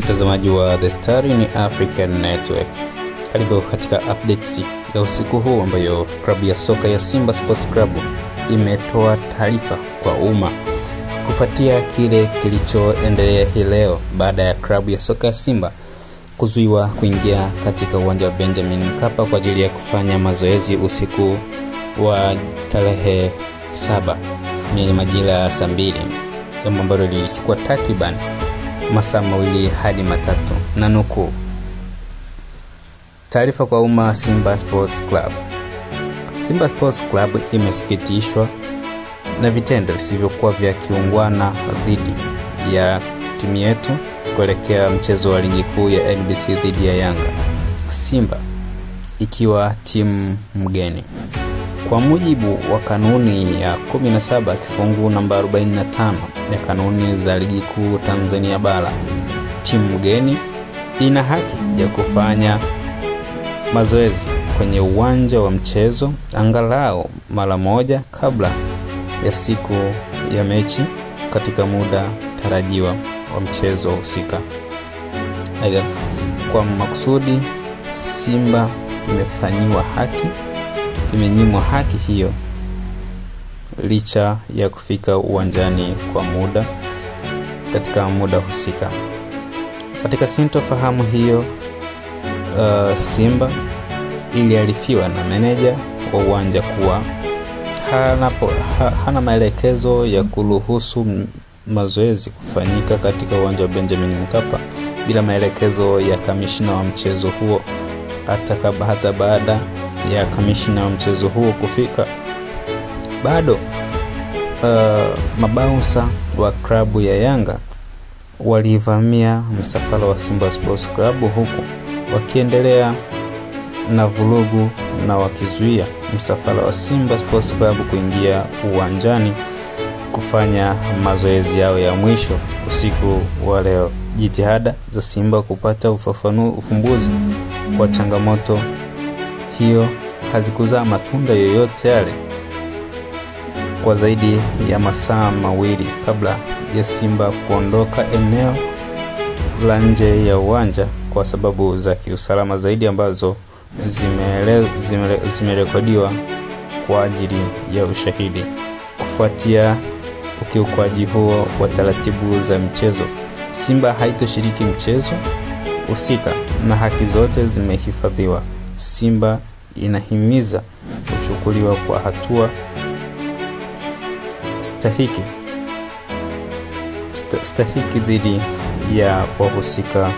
Mtazamaji wa The Star in African Network, karibu katika updates ya usiku huu ambayo klabu ya soka ya Simba Sports Club imetoa taarifa kwa umma kufuatia kile kilichoendelea hii leo baada ya klabu ya soka ya Simba kuzuiwa kuingia katika uwanja wa Benjamin Mkapa kwa ajili ya kufanya mazoezi usiku wa tarehe 7 majira ya saa 2, jambo ambalo lilichukua takriban masaa 2 hadi 3, na nukuu: taarifa kwa umma. Simba Sports Club. Simba Sports Club imesikitishwa na vitendo visivyokuwa vya kiungwana dhidi ya timu yetu kuelekea mchezo wa ligi kuu ya NBC dhidi ya Yanga, Simba ikiwa timu mgeni. Kwa mujibu wa kanuni ya 17 kifungu namba 45 ya kanuni za ligi kuu Tanzania bara, timu mgeni ina haki ya kufanya mazoezi kwenye uwanja wa mchezo angalau mara moja kabla ya siku ya mechi katika muda tarajiwa wa mchezo husika. Aidha, kwa makusudi Simba imenyimwa haki hiyo licha ya kufika uwanjani kwa muda katika muda husika. Katika sintofahamu hiyo, Simba iliarifiwa na meneja wa uwanja kuwa hana maelekezo ya kuruhusu mazoezi kufanyika katika uwanja wa Benjamin Mkapa bila maelekezo ya kamishna wa mchezo huo. Hata baada ya kamishna wa mchezo huo kufika, bado mabaunsa wa klabu ya Yanga walivamia msafara wa Simba Sports Club huku wakiendelea na vurugu na wakizuia msafara wa Simba Sports Club kuingia uwanjani kufanya mazoezi yao ya mwisho usiku wa leo. Jitihada za Simba kupata ufumbuzi kwa changamoto hiyo hazikuzaa matunda yoyote yale kwa zaidi ya masaa 2 kabla ya Simba kuondoka eneo la nje ya uwanja kwa sababu za kiusalama zaidi ambazo zimerekodiwa kwa ajili ya ushahidi. Kufuatia ukiukwaji huo wa taratibu za mchezo, Simba haitoshiriki mchezo husika na haki zote zimehifadhiwa. Simba inahimiza kuchukuliwa kwa hatua stahiki dhidi ya wahusika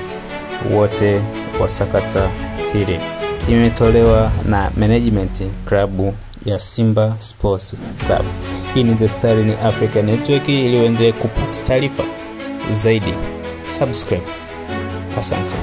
wote wa sakata hili. Imetolewa na management klabu ya Simba Sports Club. Hii ni The Star in African Network. Ili uendelee kupata taarifa zaidi, subscribe. Asante.